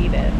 eat it.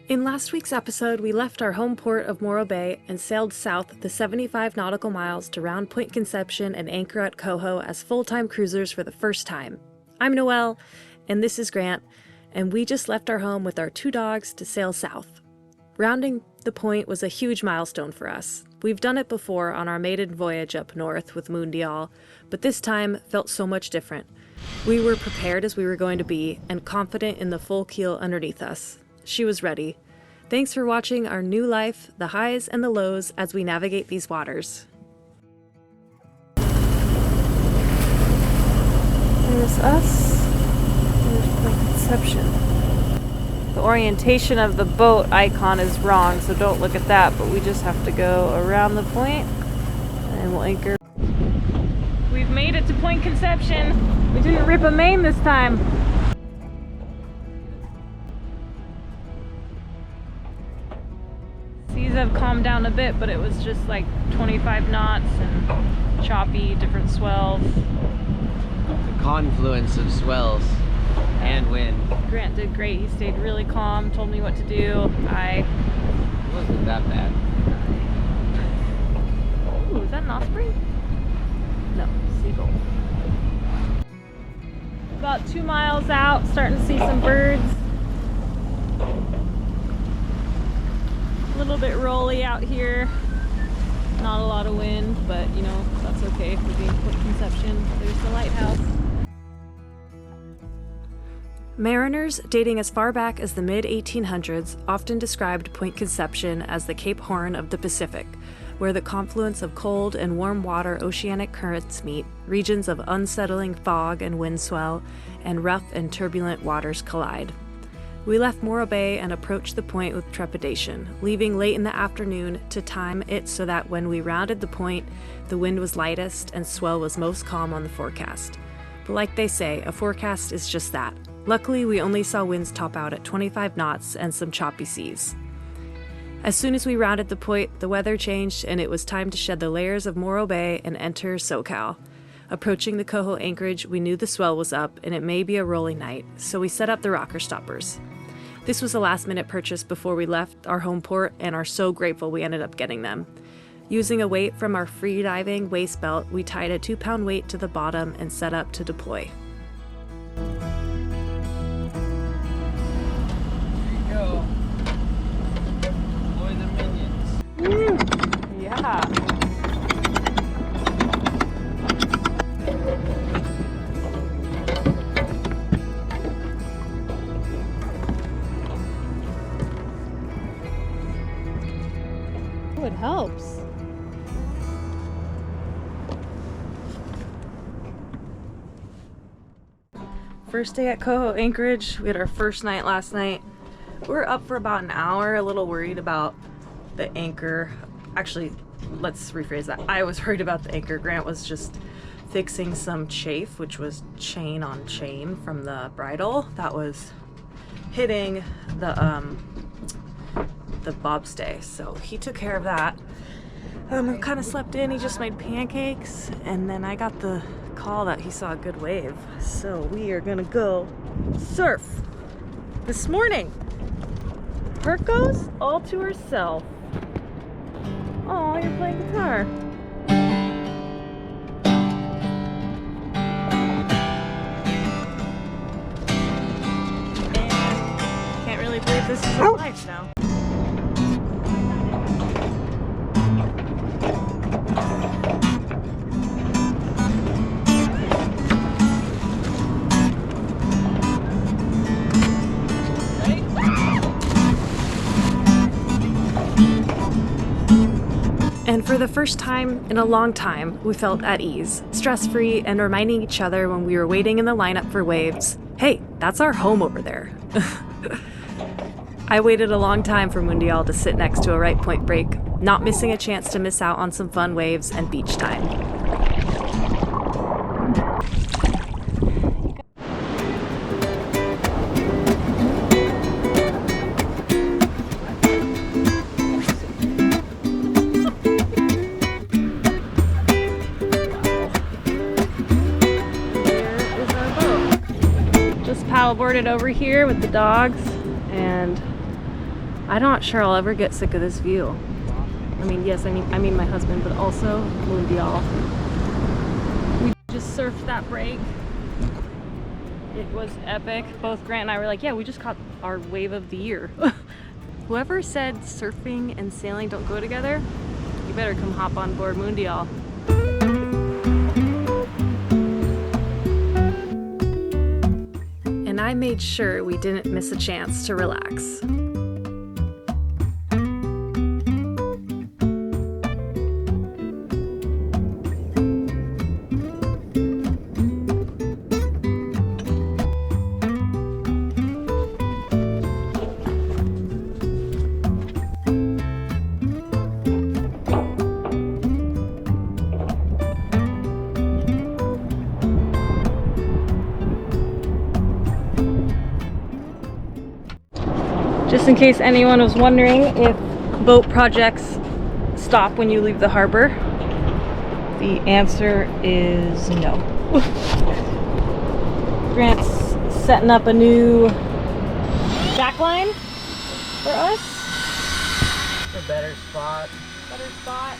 In last week's episode, we left our home port of Morro Bay and sailed south the 75 nautical miles to Round Point Conception and anchor at Cojo as full-time cruisers for the first time. I'm Noelle, and this is Grant, and we just left our home with our 2 dogs to sail south. Rounding the point was a huge milestone for us. We've done it before on our maiden voyage up north with Mundial, but this time felt so much different. We were prepared as we were going to be, and confident in the full keel underneath us. She was ready. Thanks for watching our new life, the highs and the lows as we navigate these waters. There's us. There's Point Conception. The orientation of the boat icon is wrong, so don't look at that, but we just have to go around the point and we'll anchor. We've made it to Point Conception. We didn't rip a main this time. Seas have calmed down a bit, but it was just like 25 knots and choppy, different swells. The confluence of swells and wind. Grant did great. He stayed really calm, told me what to do. It wasn't that bad. Ooh, is that an osprey? No, seagull. About 2 miles out, starting to see some birds. A little bit rolly out here. Not a lot of wind, but you know, that's okay for being Point Conception. There's the lighthouse. Mariners dating as far back as the mid-1800s often described Point Conception as the Cape Horn of the Pacific, where the confluence of cold and warm water oceanic currents meet, regions of unsettling fog and wind swell, and rough and turbulent waters collide. We left Morro Bay and approached the point with trepidation, leaving late in the afternoon to time it so that when we rounded the point, the wind was lightest and swell was most calm on the forecast. But like they say, a forecast is just that. Luckily, we only saw winds top out at 25 knots and some choppy seas. As soon as we rounded the point, the weather changed and it was time to shed the layers of Morro Bay and enter SoCal. Approaching the Cojo anchorage, we knew the swell was up and it may be a rolling night, so we set up the rocker stoppers. This was a last-minute purchase before we left our home port and are so grateful we ended up getting them. Using a weight from our free-diving waist belt, we tied a 2-pound weight to the bottom and set up to deploy. Go. Deploy the minions. Yeah. Oh, it helps. First day at Cojo Anchorage. We had our first night last night. We were up for about an hour, a little worried about the anchor. Actually, let's rephrase that. I was worried about the anchor. Grant was just fixing some chafe, which was chain on chain from the bridle that was hitting the bobstay. So he took care of that. I kind of slept in. He just made pancakes, and then I got the call that he saw a good wave. So we are gonna go surf this morning. Perco's all to herself. Oh, you're playing guitar. And can't really believe this is our life now. And for the first time in a long time, we felt at ease, stress-free, and reminding each other when we were waiting in the lineup for waves, hey, that's our home over there. I waited a long time for Mundial to sit next to a right point break, not missing a chance to miss out on some fun waves and beach time. sailboarded over here with the dogs, and I'm not sure I'll ever get sick of this view. I mean, yes, I mean my husband, but also Mundial. We just surfed that break. It was epic. Both Grant and I were like, yeah, we just caught our wave of the year. Whoever said surfing and sailing don't go together, you better come hop on board Mundial. And I made sure we didn't miss a chance to relax. Just in case anyone was wondering if boat projects stop when you leave the harbor, the answer is no. Grant's setting up a new backline for us. A better spot. Better spot.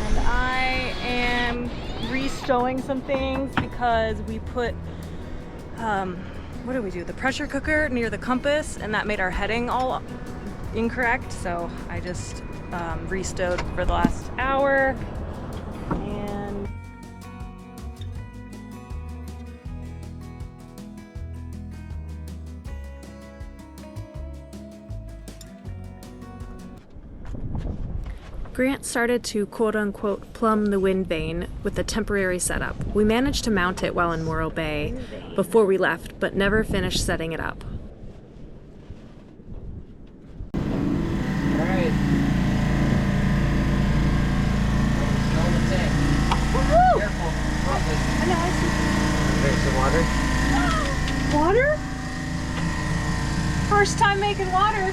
And I am re-stowing some things because we put what did we do? The pressure cooker near the compass, and that made our heading all incorrect. So I just re-stowed for the last hour. And Grant started to quote-unquote plumb the wind vane with a temporary setup. We managed to mount it while in Morro Bay before we left, but never finished setting it up. Alright. Fill the tank. Woohoo! Careful. Focus. I know, I see. Drink some water. Water? First time making water.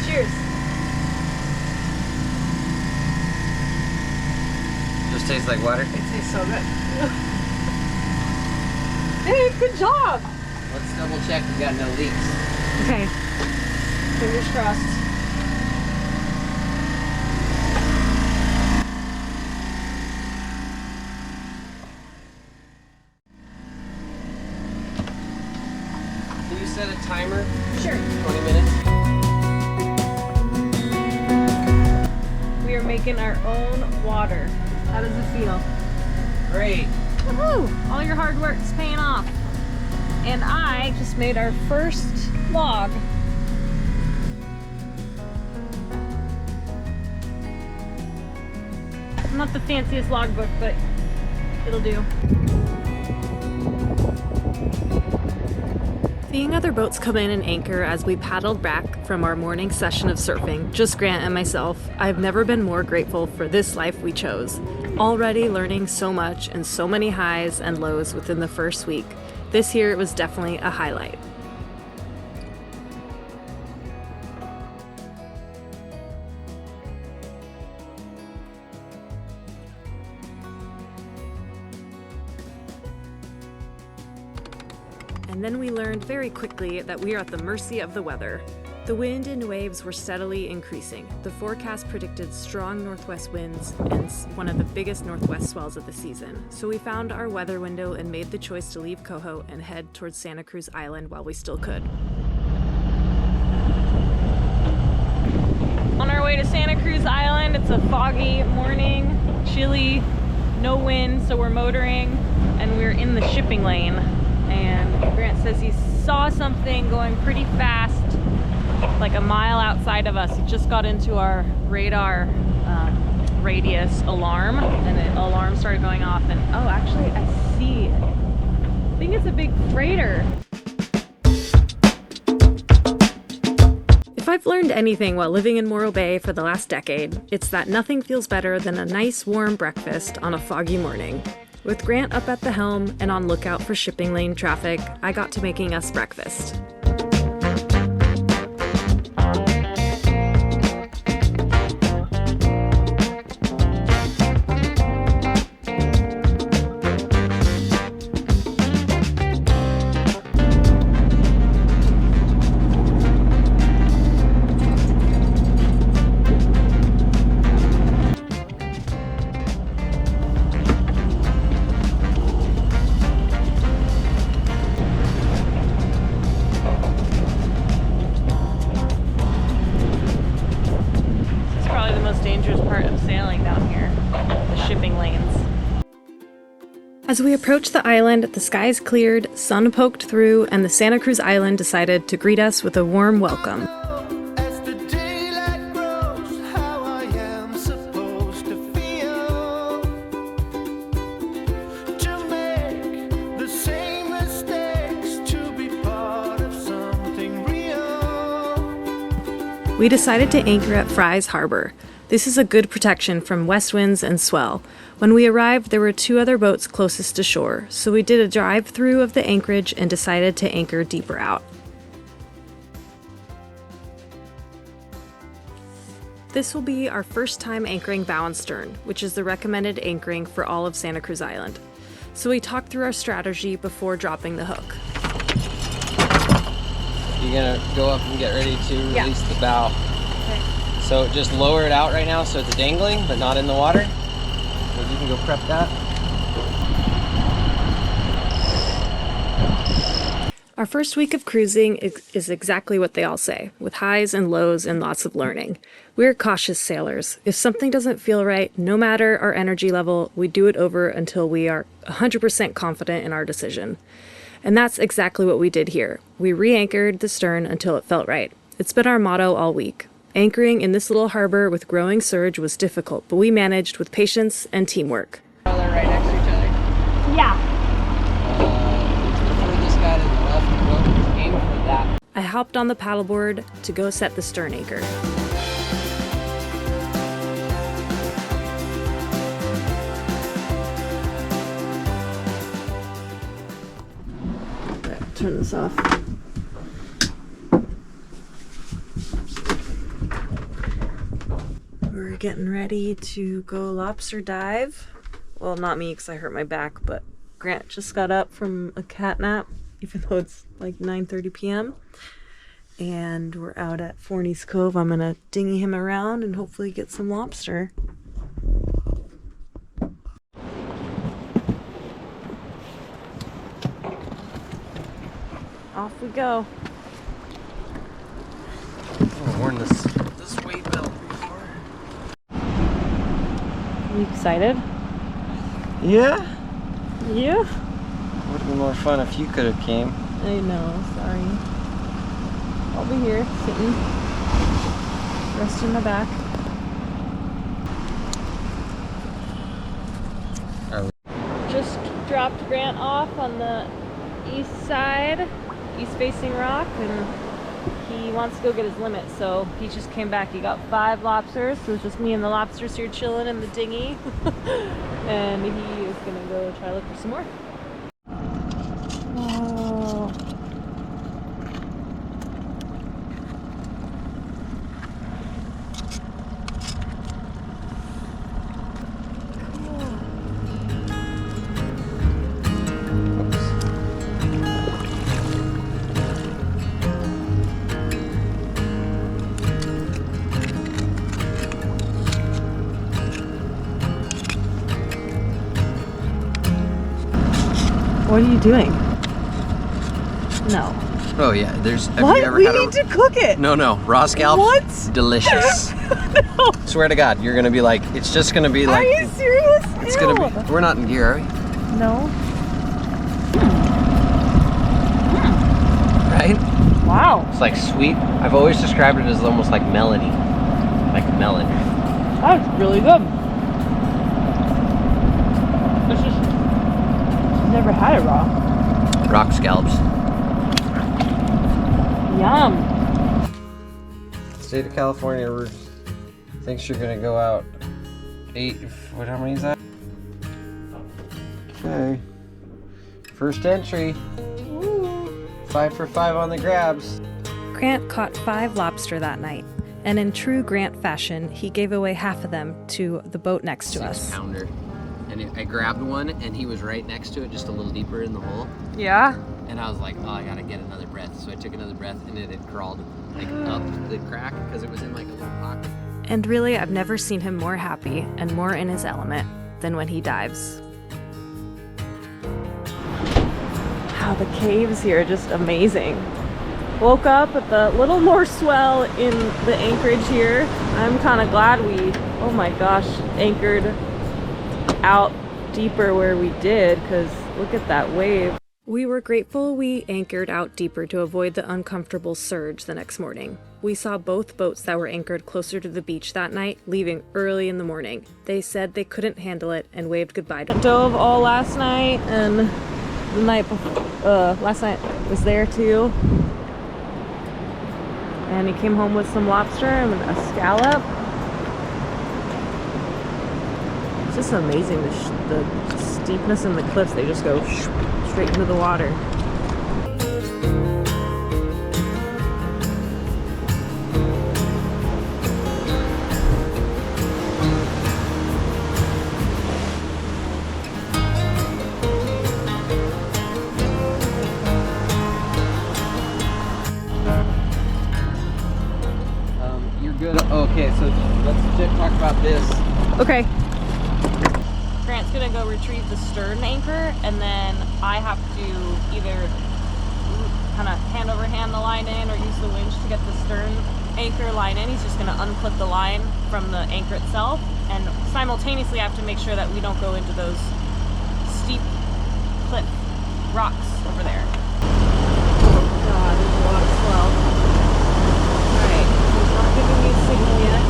Cheers. Just tastes like water. It tastes so good. Hey, good job. Let's double check we got no leaks. Okay. Fingers crossed. Can you set a timer? Sure. 20 minutes. We are making our own water. How does it feel? Great. Woohoo! All your hard work's paying off. And I just made our first log. Not the fanciest logbook, but it'll do. Seeing other boats come in and anchor as we paddled back from our morning session of surfing, just Grant and myself, I've never been more grateful for this life we chose. Already learning so much and so many highs and lows within the first week. This year was definitely a highlight. And then we learned very quickly that we are at the mercy of the weather. The wind and waves were steadily increasing. The forecast predicted strong northwest winds and one of the biggest northwest swells of the season. So we found our weather window and made the choice to leave Cojo and head towards Santa Cruz Island while we still could. On our way to Santa Cruz Island, it's a foggy morning, chilly, no wind, so we're motoring, and we're in the shipping lane. And Grant says he saw something going pretty fast, like a mile outside of us. It just got into our radar radius alarm, and the alarm started going off. And oh, actually, I see it. I think it's a big freighter. If I've learned anything while living in Morro Bay for the last decade, it's that nothing feels better than a nice warm breakfast on a foggy morning. With Grant up at the helm and on lookout for shipping lane traffic, I got to making us breakfast. As we approached the island, the skies cleared, sun poked through, and the Santa Cruz Island decided to greet us with a warm welcome. As the daylight grows, how I am supposed to feel to make the same mistakes, to be part of something real. We decided to anchor at Fry's Harbor. This is a good protection from west winds and swell. When we arrived, there were 2 other boats closest to shore, so we did a drive-through of the anchorage and decided to anchor deeper out. This will be our first time anchoring bow and stern, which is the recommended anchoring for all of Santa Cruz Island. So we talked through our strategy before dropping the hook. You're gonna go up and get ready to Yeah. release the bow. Okay. So just lower it out right now so it's dangling, but not in the water. So you can go prep that. Our first week of cruising is exactly what they all say, with highs and lows and lots of learning. We're cautious sailors. If something doesn't feel right, no matter our energy level, we do it over until we are 100% confident in our decision. And that's exactly what we did here. We re-anchored the stern until it felt right. It's been our motto all week. Anchoring in this little harbor with growing surge was difficult, but we managed with patience and teamwork. Oh, they're right next to each other. Yeah. The furthest guy to the left rope, aim for that. I hopped on the paddleboard to go set the stern anchor. Turn this off. We're getting ready to go lobster dive. Well, not me because I hurt my back, but Grant just got up from a cat nap, even though it's like 9:30 p.m. And we're out at Forney's Cove. I'm gonna dinghy him around and hopefully get some lobster. Off we go. I've worn this weight belt before. Are you excited? Yeah? Yeah? Would have been more fun if you could have came. I know, sorry. I'll be here, sitting, resting my back. Just dropped Grant off on the east side, east-facing rock, and he wants to go get his limit, so he just came back. He got 5 lobsters, so it's just me and the lobsters here chilling in the dinghy. And he is gonna go try to look for some more. Oh. What are you doing? No. Oh yeah, have What? you ever We had need to cook it. No, raw scallops. What? Delicious. No. Swear to God, you're gonna be like, it's just gonna be like. Are you serious? It's Ew. gonna be. We're not in gear, are we? No. Right? Wow. It's like sweet. I've always described it as almost like melony, like melon. That's really good. It's just never had it raw. Rock scallops. Yum. State of California thinks you're gonna go out 8. How many is that? Okay. First entry. Ooh. 5 for 5 on the grabs. Grant caught 5 lobster that night, and in true Grant fashion, he gave away half of them to the boat next to us. 6-pounder. And I grabbed one, and he was right next to it, just a little deeper in the hole. Yeah? And I was like, oh, I gotta get another breath. So I took another breath, and it had crawled like up the crack because it was in like a little pocket. And really, I've never seen him more happy and more in his element than when he dives. Wow, the caves here are just amazing. Woke up at the little more swell in the anchorage here. I'm kind of glad we, oh my gosh, anchored out deeper where we did, because look at that wave. We were grateful we anchored out deeper to avoid the uncomfortable surge the next morning. We saw both boats that were anchored closer to the beach that night leaving early in the morning. They said they couldn't handle it and waved goodbye to dove all last night, and the night before, last night was there too. And he came home with some lobster and a scallop. It's just amazing, the steepness in the cliffs. They just go straight into the water. You're good. Okay, so let's talk about this. Okay. Grant's gonna go retrieve the stern anchor, and then I have to either kind of hand over hand the line in or use the winch to get the stern anchor line in. He's just gonna unclip the line from the anchor itself, and simultaneously I have to make sure that we don't go into those steep cliff rocks over there. Oh god, there's a lot of swell. Alright, he's not giving me a signal yet.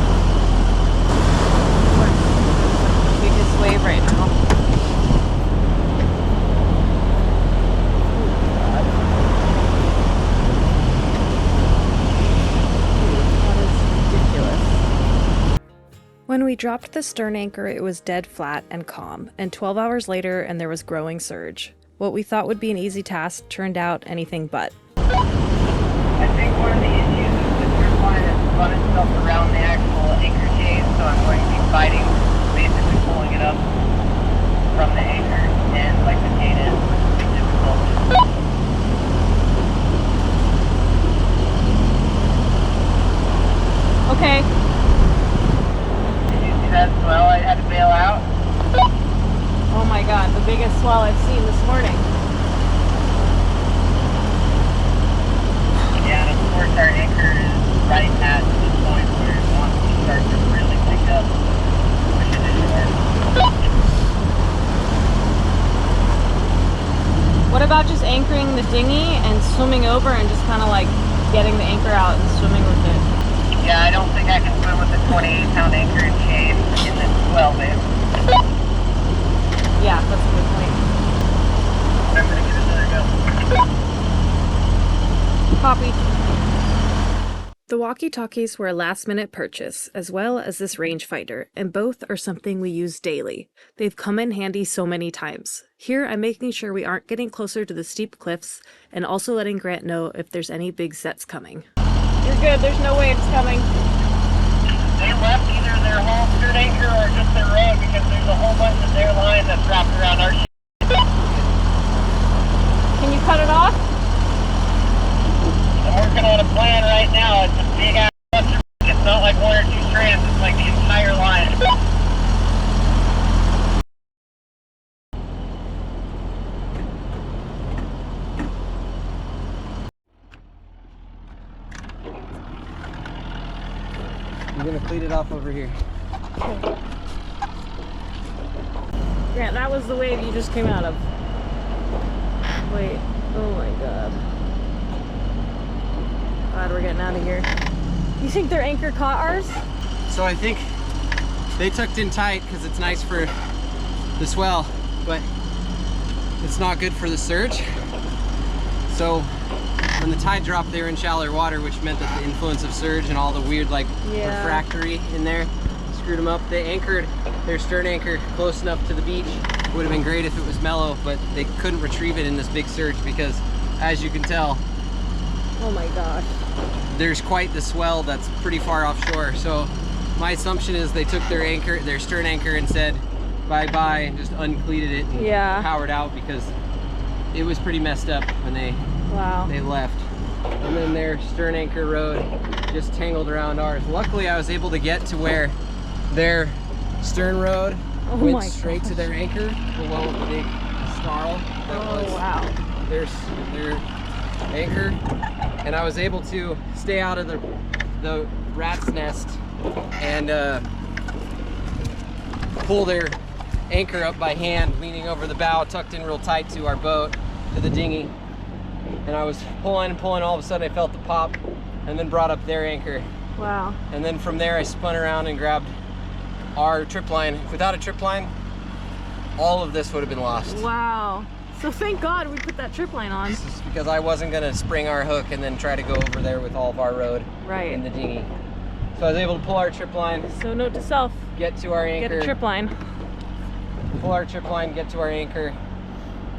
Biggest wave right now. When we dropped the stern anchor, it was dead flat and calm, and 12 hours later, and there was growing surge. What we thought would be an easy task turned out anything but. I think one of the issues is the drip line has spun itself around the actual anchor chain, so I'm going to be fighting, basically pulling it up from the anchor, and like the chain is, it's difficult. Okay. Did you see that swell I had to bail out? Oh my god, the biggest swell I've seen this morning. Yeah, and of course our anchor is right at the point where it wants to start to really pick up, push it ashore. What about just anchoring the dinghy and swimming over and just kind of like getting the anchor out and swimming with it? Yeah, I don't think I can swim with a 28-pound anchor and chain in this swell, babe. Yeah, that's a good point. I'm gonna give it another go. Copy. The walkie-talkies were a last-minute purchase, as well as this rangefinder, and both are something we use daily. They've come in handy so many times. Here, I'm making sure we aren't getting closer to the steep cliffs, and also letting Grant know if there's any big sets coming. You're good, there's no waves coming. They left either their whole stern anchor or just their rod, because there's a whole bunch of their line that's wrapped around our ship. Can you cut it off? I'm working on a plan right now. It's a big ass cluster. It's not like one or two strands, it's like the entire line. I'm gonna clean it off over here. Grant, that was the wave you just came out of. Wait, oh my god. Glad we're getting out of here. You think their anchor caught ours? So I think they tucked in tight because it's nice for the swell, but it's not good for the surge. So when the tide dropped, they were in shallower water, which meant that the influence of surge and all the weird like refractory in there screwed them up. They anchored their stern anchor close enough to the beach. It would have been great if it was mellow, but they couldn't retrieve it in this big surge because, as you can tell, oh my gosh, there's quite the swell that's pretty far offshore. So my assumption is they took their anchor, their stern anchor, and said bye-bye and just uncleated it and powered out, because it was pretty messed up when they left. And then their stern anchor rode just tangled around ours. Luckily I was able to get to where their stern rode went straight to their anchor below the big snarl that was their anchor, and I was able to stay out of the rat's nest and pull their anchor up by hand, leaning over the bow, tucked in real tight to our boat, to the dinghy. And I was pulling and pulling, all of a sudden I felt the pop, and then brought up their anchor. Wow. And then from there I spun around and grabbed our trip line. Without a trip line, all of this would have been lost. Wow. So thank God we put that trip line on. This is because I wasn't gonna spring our hook and then try to go over there with all of our road in the dinghy. So I was able to pull our trip line. So note to self, get to our anchor. get a trip line. Pull our trip line, get to our anchor.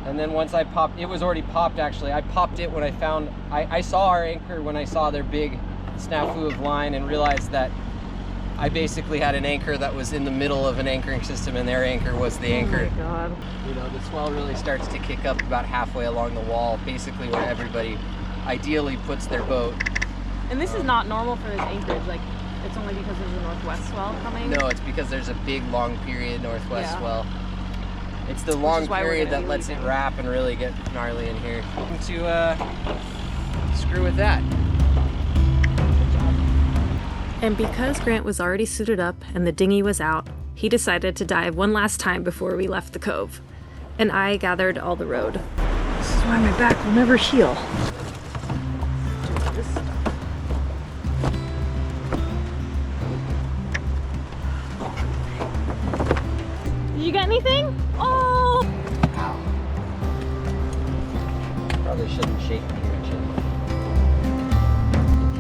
And then once I popped, it was already popped actually. I popped it when I found, I saw our anchor when I saw their big snafu of line and realized that I basically had an anchor that was in the middle of an anchoring system and their anchor was the anchor. Oh my God. You know, the swell really starts to kick up about halfway along the wall, basically where everybody ideally puts their boat. And this is not normal for this anchorage, like it's only because there's a northwest swell coming? No, it's because there's a big long period northwest swell. It's the long period that lets it wrap and really get gnarly in here. To screw with that. And because Grant was already suited up and the dinghy was out, he decided to dive one last time before we left the cove. And I gathered all the road. This is why my back will never heal. Did you get anything? Oh! Ow. Probably shouldn't shake me much.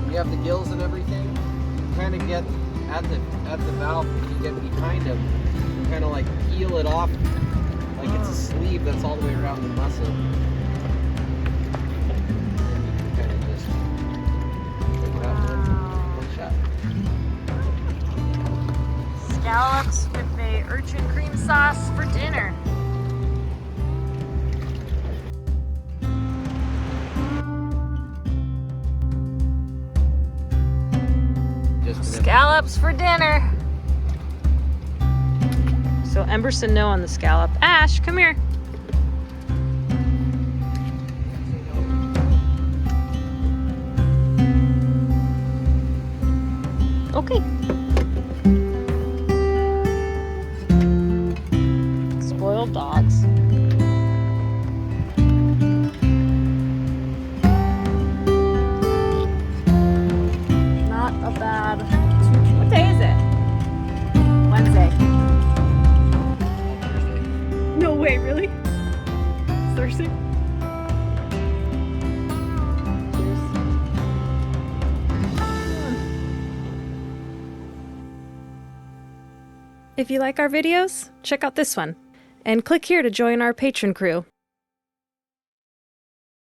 You have the gills and everything. You kind of get at the valve. You get behind them. You kind of like peel it off, like it's a sleeve that's all the way around the muscle. And you can kind of just take it out one shot. Scallops with a urchin cream sauce for dinner. Scallops for dinner. So Ember said no on the scallop. Ash, come here. Okay. Spoiled dogs. Not a bad. What day is it? Wednesday. No way, really? It's Thursday? If you like our videos, check out this one. And click here to join our patron crew.